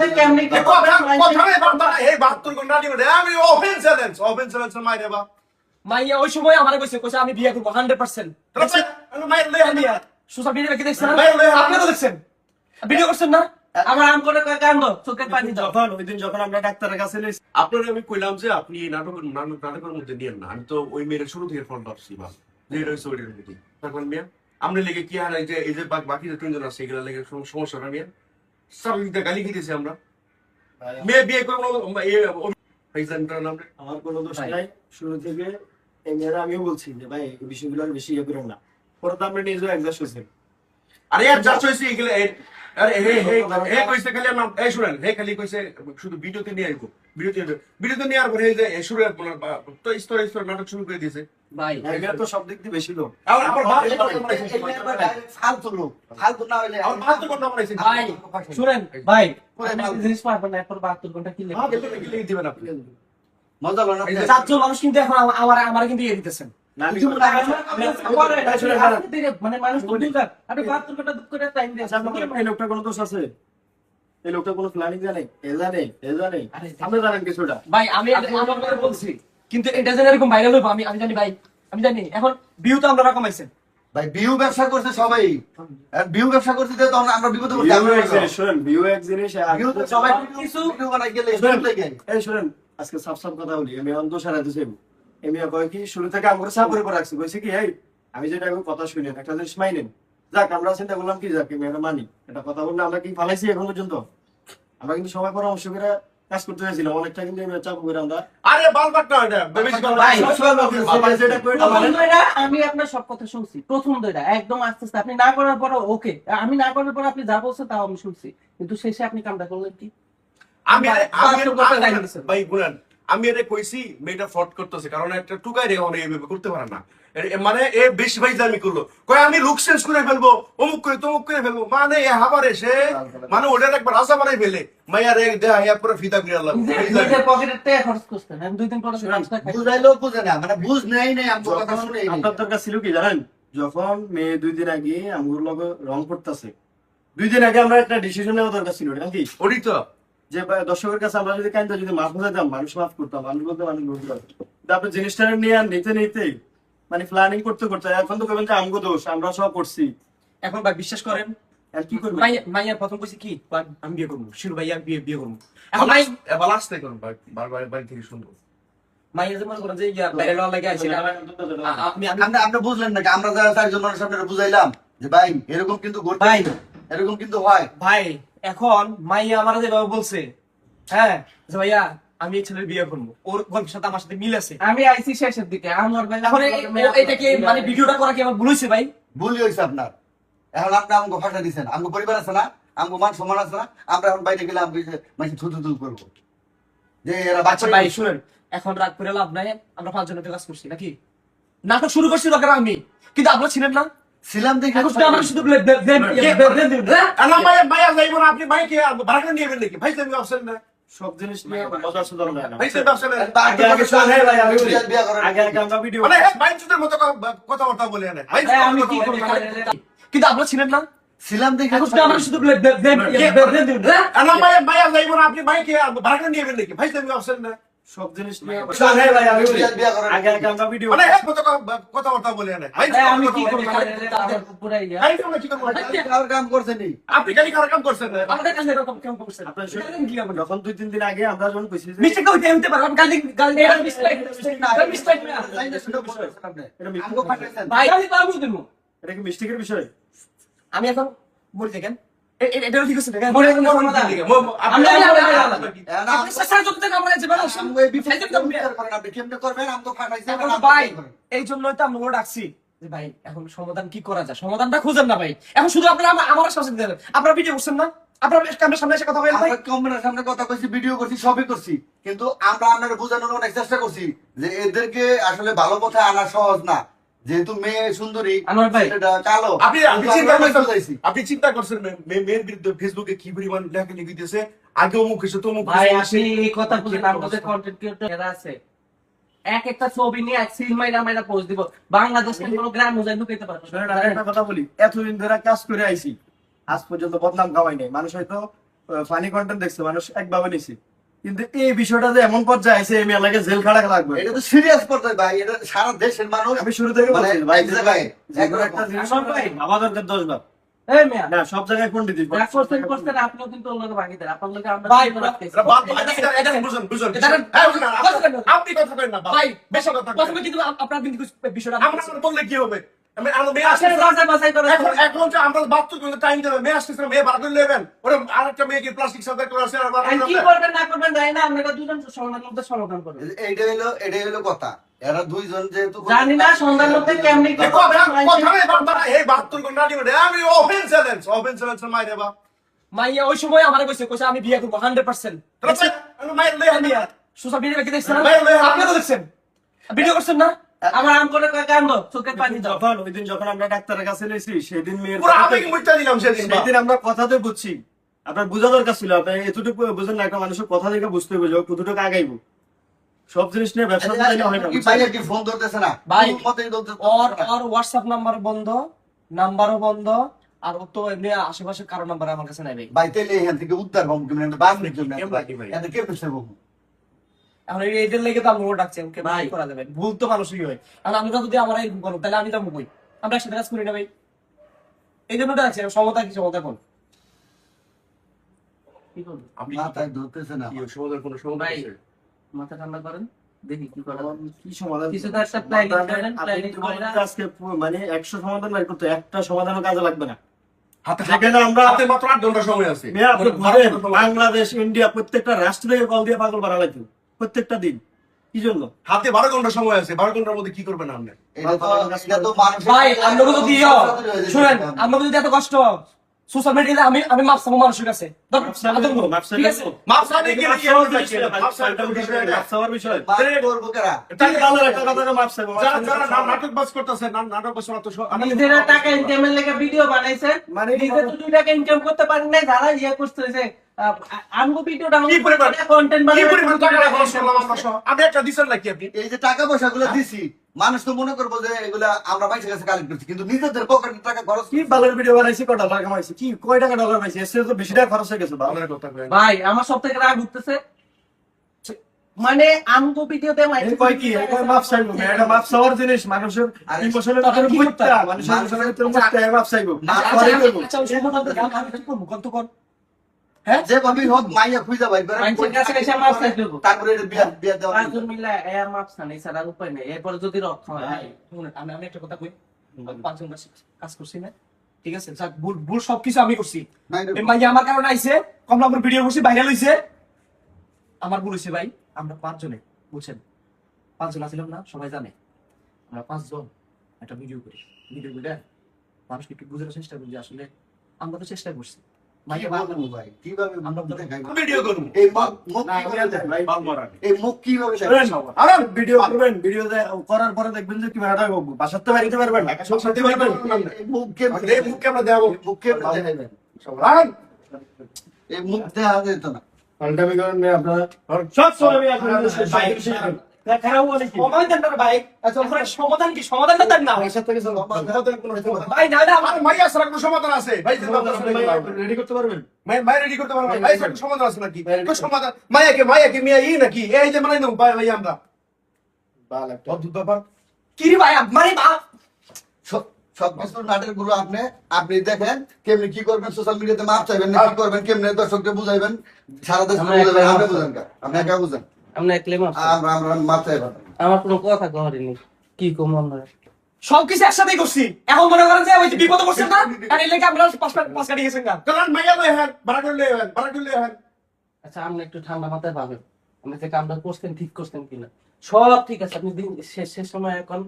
আপনি কেমনে কি এই 72 ঘন্টা দিবে আমি ওপেন চ্যালেঞ্জ মাইরে বা মাইয়া ওই সময় আমারে কইছে আমি বিয়ে করব 100%। আমি মাইর লই আমি সোশ্যাল মিডিয়াতে কি দেখছেন? মাইর লই আপনি তো দেখছেন, ভিডিও করছেন না? আমার আম করে কান্দ চোখের পানি দাও। যখন আমরা ডাক্তারের কাছে লইছি, আপনারা আমি কইলাম যে আপনি নাটকের মধ্যে নিয়েন না। আমি তো ওই মেয়ের শুরু থেকে ফোন ধরছি বা যে এটা হচ্ছে ওইটার মধ্যে তখন মিয়া আমরা লেগে কি হারাই যে এই যে বাকি যে তিনজন আছে এগুলা লেগে সমস্যা না মিয়া সাবলিতে গালি খেতেছি আমরা মেয়ে বিয়ে করবো আমার কোনো দোষ নাই। শুরু থেকে এই মেয়েরা আমিও বলছি যে ভাই এই বিষয়গুলো আর বেশি ইয়ে করেন না। পরে তো আমরা নিজেও অ্যাডজাস্ট হয়েছি। আরে আর যা চইছে এগুলা আরে হে কইছে খালি নাম এই শুনেন হে খালি কইছে শুধু ভিডিওতে নিয়ে আইবো ভিডিওতে নিয়ে আর পরে এই যে শুরু তো স্টোরি নাটক শুরু করে দিয়েছে ভাই এগুলো তো সব দিক দিয়ে বেশি লোক। আমার বাপ ফালতু না হইলে আমার বাপ তো কোন নাম রাইছে ভাই শুনেন ভাই জিনিস পারবেন না এরপর 72 ঘন্টা কি বাপ লিখে দিবেন আপনি মজা লনা চারজন মানুষ কিন্তু এখন আমার কিন্তু ইয়ে দিতেছেন না আমি মানে মানুষ আপনি 72 ঘন্টা দুঃখ করে টাইম দিয়ে এই লোকটা কোনো দোষ আছে? এই লোকটা কোনো প্ল্যানিং জানে? এ জানে আপনি জানেন কিছুটা? ভাই আমি আমার বলছি কিন্তু এটা যেন এরকম ভাইরাল হইব আমি জানি ভাই, আমি জানি। এখন ভিউ তো আমরা কমাইছেন ভাই বিউ ব্যবসা করছে সবাই, আর বিউ ব্যবসা করতে তো আমরা বিপদে পড়ছি। শুনেন ভিউ এক জিনিস, বিউ তো সবাই কিছু ভিডিও বানাই গেলে লাগে। এই শুনেন আজকে সাফ কথা বলি, আমি অন্ত সারা দিছি। এমি কয় কি শুরু থেকে আমরা সাপ করে রাখছি, কইছে কি এই আমি যেটা কথা শুনেন একটা জিনিস মাইনেন। যাক আমরা চিন্তা করলাম কি যাক আমি এটা মানি, এটা কথা বললে আমরা কি ফালাইছি এখন পর্যন্ত? আমরা কিন্তু সবাই পরামর্শ করে কাজ করতে চাইছিলাম, অনেকটা কিন্তু আমি চাপ করে আমরা আরে বালবাটটা এটা বেশি ভাই যেটা করে এটা মানেন। আমি আপনার সব কথা শুনছি, প্রথম দুইটা একদম আস্তে আস্তে আপনি না করার পর ওকে, আমি না করার পর আপনি যা বলছেন তাও আমি শুনছি, কিন্তু শেষে আপনি কামটা করলেন কি? ভাই বুঝলেন আমি এটা কইছি মেয়েটা ফ্রড করতেছে কারণ একটা টুকাই রে এইভাবে করতে পারে না মানে এ বেশি ভাই জামি করলো কয় আমি লুক চেঞ্জ করে ফেলবো অমুক করে তমুক করে ফেলবো মানে এ হাবার এসে মানে ওটার একবার আশা বানাই ফেলে মাইয়ার এক দেয়া ইয়া পুরো ফিতা করে আল্লাহ নিজের পকেটের টাকা খরচ করতেন, আমি 2 দিন পরে বুঝাইলো বুঝে না, মানে বুঝ নাই আমার কথা শুনে আপনার দরকার ছিল কি জানেন? যখন মেয়ে 2 দিন আগে আমগুর লগে রং করতেছে, 2 দিন আগে আমরা একটা ডিসিশন নেওয়া দরকার ছিল নাকি? ওরই তো যে দর্শকের কাছে আমরা যদি কাইন্ডা যদি মাফ বুঝাইতাম, মানুষ মাফ করতাম, মানুষ বলতে মানুষ বুঝতাম। তারপরে জিনিসটা নিয়ে আর নিতে মানে প্ল্যানিং করতে এখন তো কেবল যে আমগো দোষ, আমরা সব করছি। এখন ভাই বিশ্বাস করেন আর কি করবো? মাইয়া প্রথম কইছে কি আমি বিয়ে করবো, শিরু ভাই আমি বিয়ে করবো। এখন মাই এবার আসতে করুন বারবার বাড়ি থেকে শুনবো মাইয়া যে মনে করেন যে বাইরে লওয়া লাগে আছে আমি আমরা বুঝলেন নাকি? আমরা যারা 4 জন মানুষ আপনারা বুঝাইলাম যে ভাই এরকম কিন্তু ঘটে, ভাই এরকম কিন্তু হয় ভাই। এখন মাইয়া আমার যেভাবে বলছে হ্যাঁ যে ভাইয়া আমি এই ছেলের বিয়ে করবো, ওর গল্পের সাথে আমার সাথে মিল আছে, আমি আইছি শেষের দিকে আমার ভাই। এখন এটা কি মানে ভিডিওটা করা কি আমার ভুল হয়েছে ভাই? ভুলই হয়েছে আপনার। এখন আপনি আমাকে ফাটা দিচ্ছেন, আমাকে পরিবার আছে না, আমাকে মান সম্মান আছে না, আমরা এখন বাইরে গেলে আমি মানে থুতু করবো যে এরা বাচ্চা। ভাই শুনেন এখন রাগ করে লাভ নাই, আমরা 5 জনের কাজ করছি নাকি? নাটক শুরু করছি দরকার আমি, কিন্তু আপনারা ছিলেন না, ছিলাম দেখে আমার শুধু মাইয়া যাইব না আপনি ভাইকে ভাড়া নিয়ে নাকি ভাই তুমি অপশন না সব জিনিস নিয়ে মজা শুধু না। ভাই তুমি অপশন আগে আমরা ভিডিও মানে ভাই চুদের মতো কথাবার্তা বলে না ভাই আমি কি করব, কিন্তু আপনারা ছিলেন না, ছিলাম দেখে আমার শুধু মাইয়া যাইব না আপনি ভাইকে ভাড়া নিয়ে নাকি ভাই তুমি অপশন না সব জিনিস নিয়ে আগে আমরা ভিডিও মানে কথাবার্তা বলে না ভাই আমি কি করব পুরাই ভাই তুমি কি করবো কার কাম করছেনি? আপনি খালি কার কাম করছেন আমাদের কাছে এরকম কেমন করছেন আপনার যখন 2-3 দিন আগে আমরা যখন কইছি যে মিস্টেক হইতে পারে, আমি গালি মিস্টেক না আমাকে ফাটাইছেন ভাই গালি তো আমি দেবো। এটা কি মিস্টেকের বিষয়? আমি এখন বলি দেখেন এটা ঠিক আছে দেখেন ভাই এই জন্যই তো আমরা ডাকছি যে ভাই এখন সমাধান কি করা যায়, সমাধানটা খুঁজেন না ভাই। এখন শুধু আপনারা আমার শাসন দেন, আপনারা ভিডিও করছেন না, আপনারা ক্যামেরার সামনে এসে কথা বলেন ভাই। ক্যামেরার সামনে কথা কইছি, ভিডিও করছি, সবই করছি, কিন্তু আমরা আপনাদের বোঝানোর অনেক চেষ্টা করছি যে এদেরকে আসলে ভালো পথে আনা সহজ না, যেহেতু মেয়ে সুন্দরী কালো। আপনি চিন্তা করছেন মেয়ের বিরুদ্ধে ফেসবুকে কি পরিমাণ লেখালেখি দিতেছে, আগে অমুক এসে তমুক। ভাই আপনি এই কথা বলেন, আমাদের কন্টেন্ট ক্রিয়েটর আছে এক একটা ছবি নিয়ে এক সিল মাইরা পোস্ট দিব, বাংলাদেশে কোনো গ্রাম মুজাই ঢুকাইতে পারবে না। একটা কথা বলি, এতদিন ধরে কাজ করে আইছি, আজ পর্যন্ত বদনাম খাওয়াই নাই। মানুষ হয়তো ফানি কন্টেন্ট দেখছে, মানুষ একভাবে নিছে, কিন্তু এই বিষয়টা যে এমন পর্যায়ে আইছে এই মেয়ে লাগে জেল খাটা লাগবে। এটা তো সিরিয়াস পর্যায়ে ভাই, এটা সারা দেশের মানুষ। আমি শুরু থেকে মানে বলছি ভাই, এক জায়গায় যে কোনো একটা জিনিস ভাই, ভাবা দরকার 10 বার। এই মিয়া না সব জায়গায় ফোন দিতে রাগ করছেন আপনিও কিন্তু ওর লগে ভাগিদার, আপনার লগে আমরা ভাই, কিন্তু রাখতেছি। এটা বুঝুন বুঝুন এটা- হ্যাঁ, বুঝুন না, আপনি কথা করেন না ভাই বেশি কথা করেন প্রথমে কিন্তু আপনার কিন্তু বিষয়টা আমরা বললে কি হবে? আমি মেয়ে আসলে আসছে রাজা বাছাই করে এখন যে আমরা বাচ্চা করলে টাইম দেবে, মেয়ে আসতেছে মেয়ে বার করে নেবেন, ওরা আরেকটা মেয়েকে প্লাস্টিক সার্জারি করে আসে আর বার করে কি নেবেন। করবেন না করবেন জানি না, আপনারা দুজন সমাধান করতে সমাধান করবেন। এটাই হলো কথা। এরা দুইজন যেহেতু জানি না সন্ধ্যার মধ্যে কেমনি কি এই কথা করবেন। কথা নেই, বারবার এই 72 ঘন্টা ডিউটি আমি ওপেন চ্যালেঞ্জ মাই দেবা। মাইয়া ওই সময় আমারে কইছে আমি বিয়ে করব 100%। আমি মাই লই আমি সোশ্যাল মিডিয়া কি দেখছেন? ভাই, ভাই, আপনি তো দেখছেন, ভিডিও করছেন না? আমার আম করে কান্দো চোখের পানি দাও। যখন ওই দিন যখন আমরা ডাক্তারের কাছে নিয়েছি সেদিন মেয়ের পুরো কথাতে- আবেগে মুইতা দিলাম সেদিন। সেদিন আমরা কথাতে বুঝছি, আপনার বোঝা দরকার ছিল, আপনি এতটুকু বুঝেন না, একটা মানুষের কথা দেখে বুঝতে হবে যে ও কতটুকু আগাইবো। সব জিনিস নিয়ে ব্যবসা করলে হয় না, কি ভাইয়া কি ফোন ধরতেছে না ভাই, কোনো মতেই ধরতেছে ওর না। ওর হোয়াটসঅ্যাপ নাম্বার বন্ধ, নাম্বারও বন্ধ, আর ও তো এমনি আশেপাশে কারো নাম্বার আমার কাছে নাই ভাই। ভাই তাইলে এখান থেকে উদ্ধার হম কেমন একটা বাস নেই কেমন কেমন কি ভাই? এত কেমন সে বলবো এখন এইটার লেগে তো আমি ওর ডাকছি, ওকে ভাই করা যাবে, ভুল তো মানুষই হয়। আর আমি তো যদি আমার এই করো তাহলে আমি তো কই আমরা একসাথে কাজ করি না ভাই, এই জন্য ডাকছি। সমতা কোন কি করবো? আপনি মাথায় ধরতেছে না কি সমাধান কোনো সমাধান ভাই, আছে? মাথা ঠান্ডা করেন, দেখি কি করা যায়। কি সমাধান? কিছু তো একটা planning করেন, আপনি planning তো করে না। আজকে মানে 100 সমাধান বের করতে একটা সমাধানও কাজে লাগবে না। হাতে যেখানে আমরা হাতে মাত্র 8 ঘন্টা সময় আছে। মেয়ে আপনি ঘরে বাংলাদেশ ইন্ডিয়া প্রত্যেকটা রাষ্ট্র থেকে কল দিয়ে পাগল বাড়া লাগবে প্রত্যেকটা দিন। কি জন্য? হাতে 12 ঘন্টা সময় আছে, 12 ঘন্টার মধ্যে কি করবেন আপনি? এটা তো মানুষ ভাই আমরা যদি শুনেন, আমরা যদি এত কষ্ট সোশ্যাল মিডিয়াতে আমি মাপ চাবো মানুষের কাছে, ঠিক আছে? মাপসানি কি মাপসাওয়ার বিষয়। করবো কারা তাই ভালো একটা কথা না, মাপসাবো। যারা যারা নাটক বাজ করতেছে নাটক বাজ তো নিজেরা টাকা ইনকামের লেগে ভিডিও বানাইছেন, মানে নিজে তো 2 টাকা ইনকাম করতে পারেন নাই, যারা ইয়ে করতেছে আমগো ভিডিও কি পরিমাণ কন্টেন্ট কি বানাই পরিমাণ টাকা খরচ করলাম আমরা সব? আপনি একটা দিছেন নাকি আপনি? এই যে টাকা পয়সা গুলো দিছি মানুষ তো মনে করবো যে এগুলা আমরা মানুষের কাছে কালেক্ট করছি কিন্তু নিজেদের পকেটের টাকা খরচ কি বালের ভিডিও বানাইছি, কত টাকা কামাইছি, কি কয় টাকা ডলার পাইছি, এর চেয়ে তো বেশি টাকা খরচ হয়ে গেছে বাবা। আপনার কথা কই ভাই আমার সব থেকে রাগ উঠতেছে, মানে আমগো ভিডিওতে এই কয় কি এই কয় মাপ চাইবো, এটা মাপ চাওয়ার জিনিস, মানুষের ইমোশনের ভিতরে বুঝতে, মানুষের ইমোশনের ভিতরে বুঝতে মাপ চাইবো। পরে করবো। যে ভাবি হোক মাইয়া খুঁজা ভাই মানুষের কাছে এসে মাপ চাইতে হইবো। তারপরে এটা বিয়া দেওয়া পাঁচজন মিলে এর মাপ চান, এছাড়া আর উপায় নেই। এরপরে যদি রক্ষা হয়, শুনেন, আমি একটা কথা কই, পাঁচজন কাজ করছি না, ঠিক আছে? যাক, ভুল সবকিছু আমি করছি। এই ভাই আমার কারণে আইছে, কমলা আমার ভিডিও করছি, ভাইরাল হইছে, আমার ভুল হইছে ভাই। আমরা 5 জনে, বুঝছেন, 5 জন আছিলাম না, সবাই জানে আমরা 5 জন একটা ভিডিও করি। ভিডিও করে মানুষকে একটু বুঝানোর চেষ্টা করি যে আসলে আমরা তো চেষ্টা করছি। মাইকে ভাই কিভাবে আমরা তো দেখাই ভিডিও করুন এই মুখ না, আমি আর দেখ ভাই। এই মুখ কিভাবে শুনেন, দেখাই? আরে ভিডিও করবেন, ভিডিও করার পরে দেখবেন যে কি ভাড়া করবো, বাসাতে বাড়িতে পারবেন না, সাথে পারবেন এই মুখ কেমনে এই মুখ কেমন দেখাবো? মুখ কেমনে দেখাইবেন? এই মুখ দেখা যেত না পাল্টামি করেন না আপনারা সব সময় আমি আপনাদের খারাপ বলে কি সমাধান দেন না ভাই। আচ্ছা আপনার সমাধান কি? সমাধানটা দেন না বাসার থেকে চলো ভাই, না না আমার মাইয়া ছাড়া কোনো সমাধান আছে ভাই? রেডি করতে পারবেন? মাই রেডি করতে পারবো ভাই, ছাড়া কোনো সমাধান আছে নাকি? কোনো সমাধান মাইয়াকে মিয়া ই নাকি এই যে মানে নাও ভাই আমরা বাল একটা অদ্ভুত ব্যাপার। কি রে ভাই, মানে সবকিছু নাটের গুলো আপনি দেখেন কেমনি কি করবেন, সোশ্যাল মিডিয়াতে মাপ চাইবেন না কি করবেন, কেমনে দর্শককে বুঝাইবেন, সারা দেশ বুঝাইবেন, আপনি বুঝেন কা? আপনি একা বুঝেন, আমরা একলে মাপ আমরা মাপ চাইবেন। আমার কোনো কথা কহরিনি, কি কম আমরা সবকিছু একসাথেই করছি। এখন মনে করেন যে ওই যে বিপদ করছেন না, আর এই লেগে আমরা পাঁচ কাটি গেছেন না। কারণ মাইয়া লই হ্যাঁ ভাড়া করলে হ্যাঁ আচ্ছা আপনি একটু ঠান্ডা মাথায় ভাবেন, আপনি যে কামটা করছেন ঠিক করছেন কিনা। সব ঠিক আছে, আপনি দিন শেষ সময় এখন